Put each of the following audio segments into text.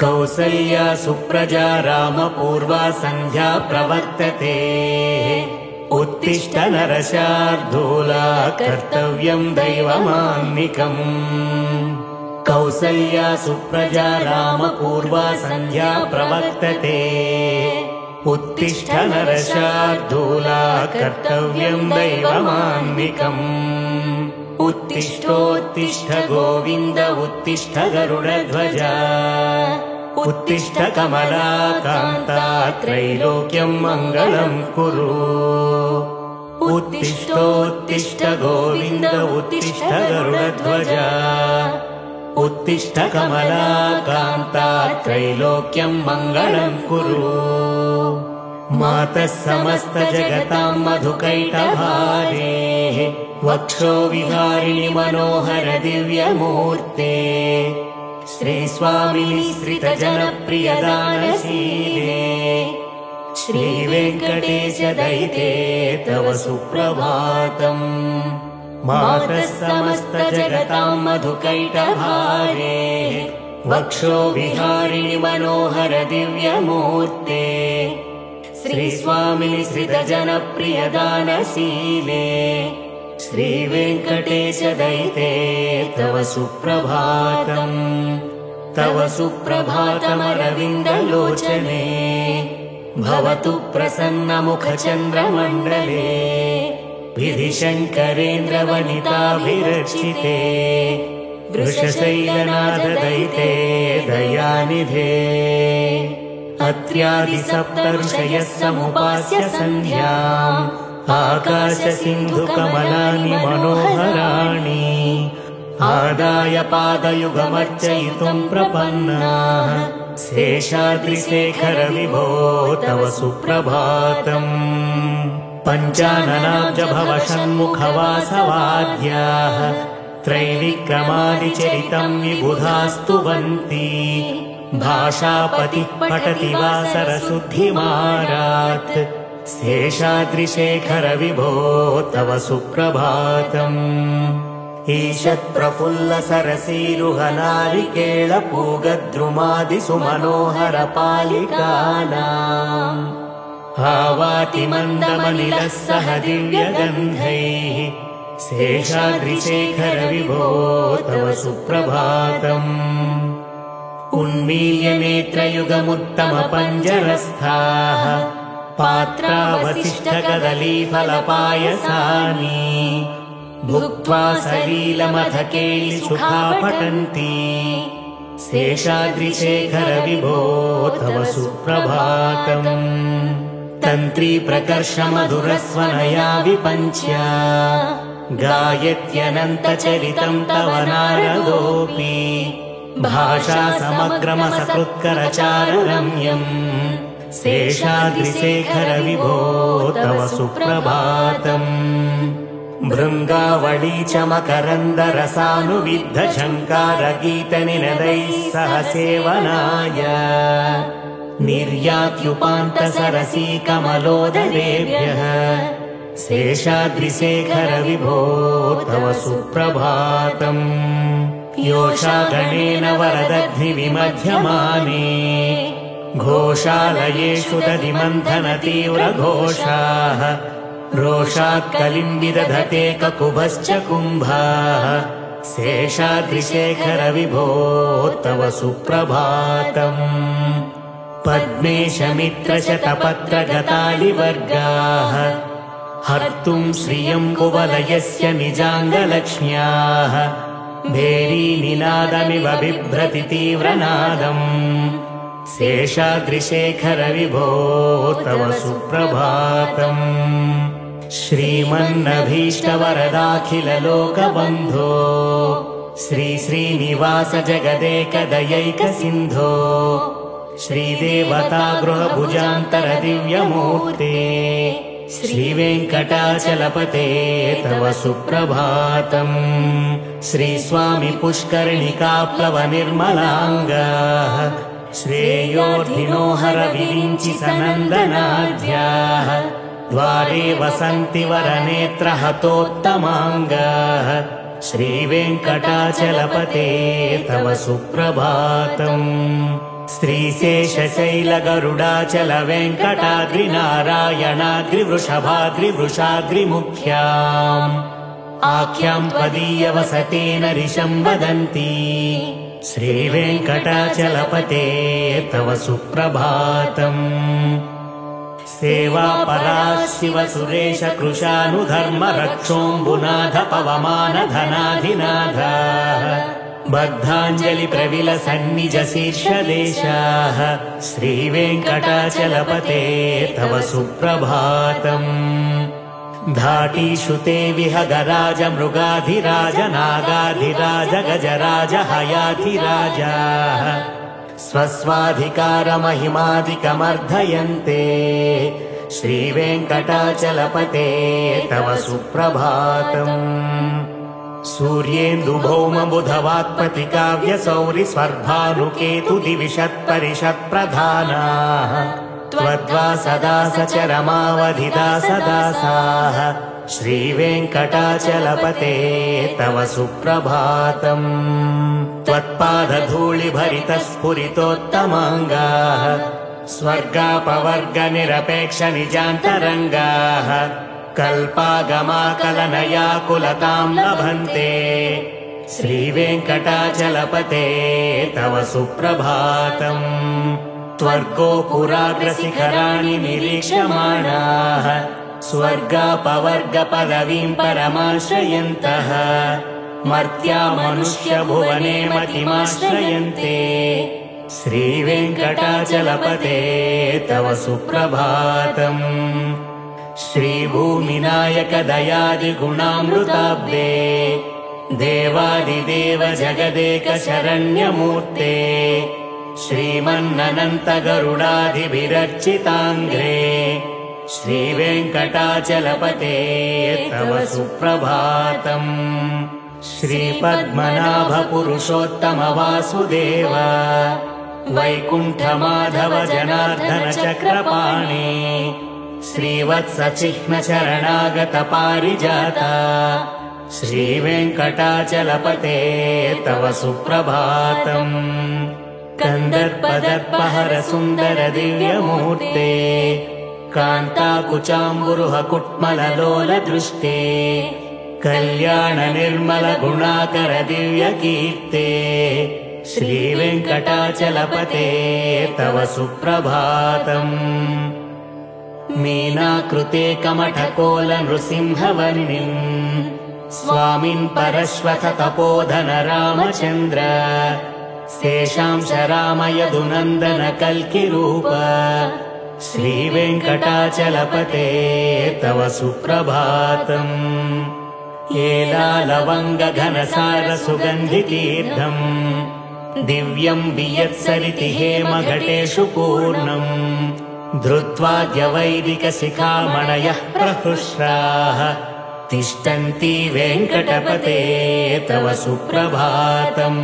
कौसल्या सुप्रजा रामपूर्वा सन्ध्या प्रवर्तते उत्तिष्ठ नरशार्दूला कर्तव्यं दैवमान्निकम् कौसल्या सुप्रजा रामपूर्वा सन्ध्या प्रवर्तते उत्तिष्ठ नरशार्दूला कर्तव्यं दैवमान्निकम् उत्तिष्ठोत्तिष्ठ गोविन्द उत्तिष्ठ गरुडध्वजा उत्तिष्ठ कमलाकान्ता त्रैलोक्यं मङ्गलं कुरु उत्तिष्ठोत्तिष्ठ गोविन्द उत्तिष्ठ गरुडध्वजा उत्तिष्ठ कमलाकान्ता त्रैलोक्यं मङ्गलं कुरु मातः समस्त जगतां मधुकैटभारेः वक्षो विहारिणि मनोहर दिव्यमूर्ते श्रीस्वामिनि श्रितजनप्रियदानशीले श्रीवेङ्कटेश दयिते तव सुप्रभातम् मातः समस्त जगतां मधुकैटभारेः वक्षो विहारिणि मनोहर दिव्यमूर्ते श्रीस्वामिनि श्रितजनप्रियदानशीले श्रीवेङ्कटेश दयिते तव सुप्रभातम् तव सुप्रभातमरविन्दलोचने भवतु प्रसन्नमुखचन्द्रमण्डले विधिशङ्करेन्द्रवनिताभिरक्षिते वृषशैलनाथ दयिते दयानिधे अत्र्यादिसप्तऋषयः समुपास्य सन्ध्याम् आकाशसिन्धुकमलानि मनोहराणि आदाय पादयुगमर्चयितुं प्रपन्नाः शेषाद्रिशेखर विभो तव सुप्रभातम् पञ्चाननाब्ज भवषण्मुखवासवाद्याः त्रैविक्रमादिचरितं विबुधास्तुवन्ति भाषापतिः पठति वासरशुद्धिमारात् शेषाद्रिशेखर विभो तव सुप्रभातम् ईषत्प्रफुल्ल सरसीरुहनारिकेळपूगद्रुमादिसुमनोहर पालिकानाम् आवाति मन्दमनिलः सह दिव्यगन्धैः शेषाद्रिशेखर विभो तव सुप्रभातम् उन्मील्य नेत्रयुगमुत्तमपञ्जरस्थाः पात्रावशिष्टकदलीफलपायसानि भुक्त्वा सलीलमथ केलिसुखा पठन्ति शेषाद्रिशेखर विभो तव सुप्रभातम् तन्त्री प्रकर्ष मधुरस्वनया विपञ्च्या गायत्यनन्तचरितं तव नारदोऽपि भाषा समग्रमसकृत्करचाररम्यम् शेषाद्रिशेखर विभो तव सुप्रभातम् भृङ्गावळी च मकरन्दरसानुविद्धझङ्कारगीतनिनदैः सह सेवनाय निर्यात्युपान्तसरसी कमलोदरेभ्यः शेषाद्रिशेखर विभो तव सुप्रभातम् योषागणेन वरदग्निविमध्यमाने घोषालयेषु दधिमन्थनतीव्रघोषाः रोषात्कलिं विदधते ककुभश्च कुम्भाः शेषाद्रिशेखर विभो तव सुप्रभातम् पद्मेशमित्रशतपत्रगतालिवर्गाः हर्तुं श्रियं कुवलयस्य निजाङ्गलक्ष्म्याः भेरीनिनादमिव बिभ्रति तीव्रनादम् शेषाद्रिशेखर विभो तव सुप्रभातम् श्रीमन्नभीष्टवरदाखिललोकबन्धो श्री श्रीनिवास जगदेकदयैकसिन्धो श्रीदेवतागृहभुजान्तर दिव्यमूर्ते श्रीवेङ्कटाचलपते तव सुप्रभातम् श्रीस्वामि पुष्करिणिकाप्लवनिर्मलाङ्गाः श्रेयोर्धिनो हर विरिञ्चि सनन्दनाद्याः त्वद्वारे वसन्ति वरनेत्रहतोत्तमाङ्गाः श्रीवेङ्कटाचलपते तव सुप्रभातम् श्रीशेषशैलगरुडाचल वेङ्कटाद्रिनारायणाद्रिवृषभाद्रिवृषाद्रिमुख्याम् आख्याम् त्वदीयवसतेन ऋषम् वदन्ति श्रीवेङ्कटाचलपते तव सुप्रभातम् सेवापराः शिव सुरेश कृशानुधर्म रक्षोऽम्बुनाथ पवमान धनाधिनाथाः बद्धाञ्जलि प्रविलसन्निज शीर्षदेशाः श्रीवेङ्कटाचलपते तव सुप्रभातम् धाटीषु ते विहगराज मृगाधिराज नागाधिराज गजराज हयाधिराजाः स्वस्वाधिकारमहिमादिकमर्धयन्ते श्रीवेङ्कटाचलपते तव सुप्रभातम् सूर्येन्दुभौमबुधवाक्पतिकाव्यसौरि स्वर्भानुकेतु दिविषत्परिषत्प्रधानाः त्वद्वा सदा सचरमावधिदासदासाः श्रीवेङ्कटाचलपते तव सुप्रभातम् त्वत्पादधूलिभरितस्फुरितोत्तमाङ्गाः स्वर्गापवर्गनिरपेक्षनिजान्तरङ्गाः कल्पागमाकलनयाकुलताम् लभन्ते श्रीवेङ्कटाचलपते तव सुप्रभातम् त्वर्गो पुराग्रशिखराणि निरीक्ष्यमाणाः स्वर्गापवर्गपदवीम् परमाश्रयन्तः मर्त्या मनुष्यभुवने मतिमाश्रयन्ते श्रीवेङ्कटाचलपते तव सुप्रभातम् श्रीभूमिनायक दयादिगुणामृताब्दे देवादिदेव जगदेक शरण्यमूर्ते श्रीमन्ननन्त गरुडादिभिरर्चिताङ्घ्रे श्रीवेङ्कटाचलपते तव सुप्रभातम् श्रीपद्मनाभ पुरुषोत्तम वासुदेव वैकुण्ठमाधव जनार्दन चक्रपाणि श्रीवत्सचिह्न शरणागत पारिजाता श्रीवेङ्कटाचलपते तव सुप्रभातम् कन्दर्पदर्पहर सुन्दर दिव्यमूर्ते कान्ताकुचाम्बुरुह कुट्मललोल दृष्टे कल्याण निर्मल गुणाकर दिव्यकीर्ते श्रीवेङ्कटाचलपते तव सुप्रभातम् मीनाकृते कमठकोल नृसिंहवर्णिम् स्वामिन् परश्वथ तपोधन रामचन्द्र शेषां शरामयदुनन्दन कल्किरूप श्रीवेङ्कटाचलपते तव सुप्रभातम् एलालवङ्गघनसार सुगन्धितीर्थम् दिव्यम् वियत्सरिति हेमघटेषु पूर्णम् धृत्वाद्यवैदिकशिखामणयः प्रहृष्टाः तिष्ठन्ति वेङ्कटपते तव सुप्रभातम्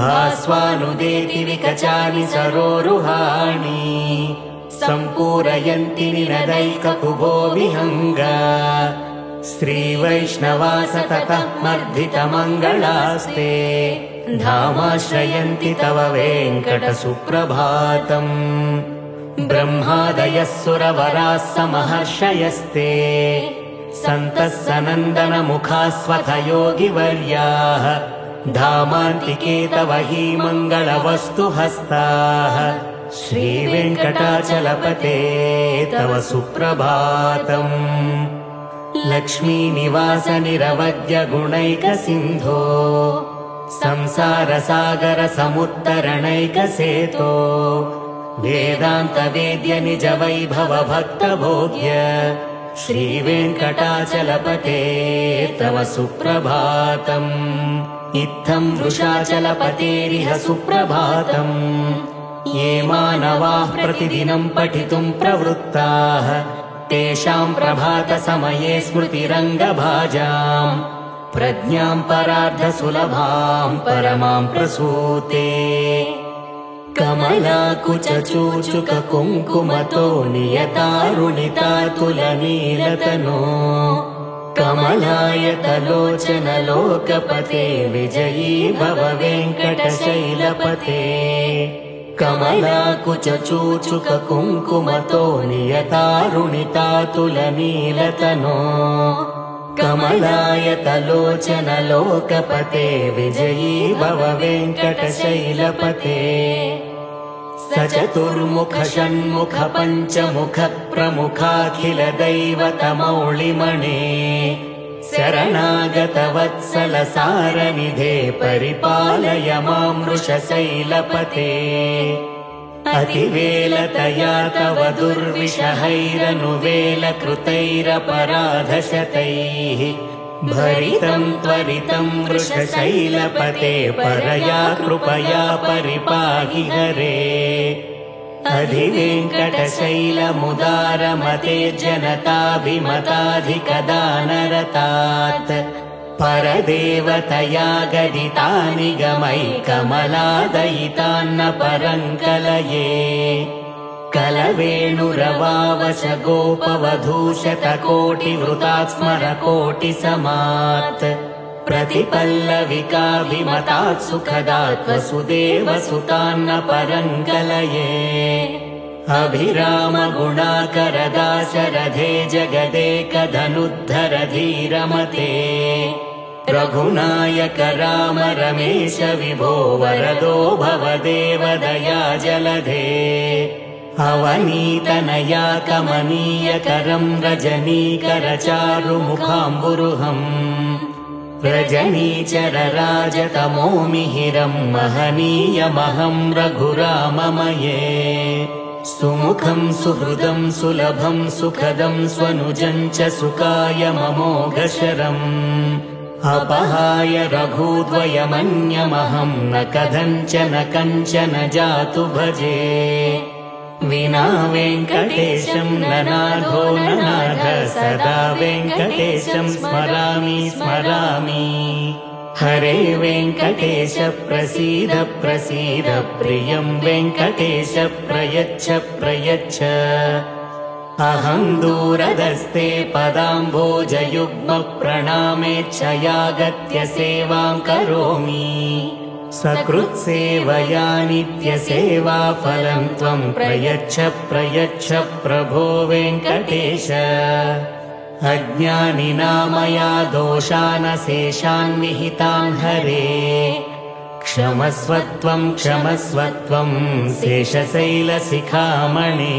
भास्वानुदेति विकचानि सरोरुहाणि सम्पूरयन्ति निनदैककुभो विहङ्गा श्रीवैष्णवास ततः मर्धितमङ्गलास्ते धामाश्रयन्ति तव वेङ्कट सुप्रभातम् ब्रह्मादयः सुरवराः समहर्षयस्ते सन्तः सनन्दन मुखास्वथ योगिवर्याः धामान्तिके तव हि मङ्गलवस्तु हस्ताः श्रीवेङ्कटाचलपते तव सुप्रभातम् लक्ष्मीनिवास निरवद्य गुणैकसिन्धो संसारसागर समुत्तरणैकसेतो वेदान्तवेद्य निज वैभव भक्तभोग्य श्रीवेङ्कटाचलपते तव सुप्रभातम् इत्थम् वृषाचलपतेरिह सुप्रभातम् ये मानवाः प्रतिदिनम् पठितुम् प्रवृत्ताः तेषाम् प्रभातसमये स्मृतिरङ्गभाजाम् प्रज्ञाम् परार्धसुलभाम् परमाम् प्रसूते कमलाकुचूचुककुङ्कुमतो नियतारुणितातुलनीलतनो कमलायतलोचनलोकपते विजयी भव वेङ्कटशैलपते कमलाकुचूचुककुङ्कुमतो नियतारुणितातुलनीलतनो कमलायतलोचनलोकपते विजयी भव वेङ्कटशैलपते सचतुर्मुख षण्मुख पञ्चमुख प्रमुखाखिलदैवतमौळिमणे शरणागतवत्सलसारनिधे परिपालय मां वृषशैलपते अतिवेलतया तव दुर्विषहैरनुवेलकृतैरपराधशतैः भरितं त्वरितं वृषशैलपते परया कृपया परिपाहि हरे अधिवेङ्कटशैलमुदारमते जनताभिमताधिकदानरतात् परदेवतया गदितानि गमैकमलादयितान्न परङ्कलये कलवेणुरवावश गोपवधूशतकोटिवृतात्स्मरकोटिसमात् प्रतिपल्लविकाभिमतात् सुखदात् वसुदेवसुतान्न परङ्कलये अभिरामगुणाकरदाशरथे जगदेकधनुद्धर धीरमते रघुनायक राम रमेश विभो वरदो भवदेव दया जलधे अवनीतनया कमनीयकरं रजनीकर चारुमुखाम्बुरुहम् रजनीचरराजतमो मिहिरं महनीयमहं रघुराममये सुमुखं सुहृदं सुलभं सुखदं स्वनुजं च सुखाय ममोघशरम् अपहाय रघुद्वयमन्यमहं न कथञ्चन कञ्चन जातु भजे विना वेङ्कटेशं ननाथो ननाथ सदा वेङ्कटेशं स्मरामि स्मरामि हरे वेङ्कटेश प्रसीद प्रसीद प्रियं वेङ्कटेश प्रयच्छ प्रयच्छ अहं दूरदस्ते पदाम्भोजयुग्मप्रणामेच्छयागत्य सेवां करोमि सकृत्सेवया नित्यसेवाफलं त्वं प्रयच्छ प्रयच्छ प्रभो वेङ्कटेश अज्ञानिनामया दोषानशेषान् विहितान् हरे क्षमस्व त्वं शेषशैलशिखामणे।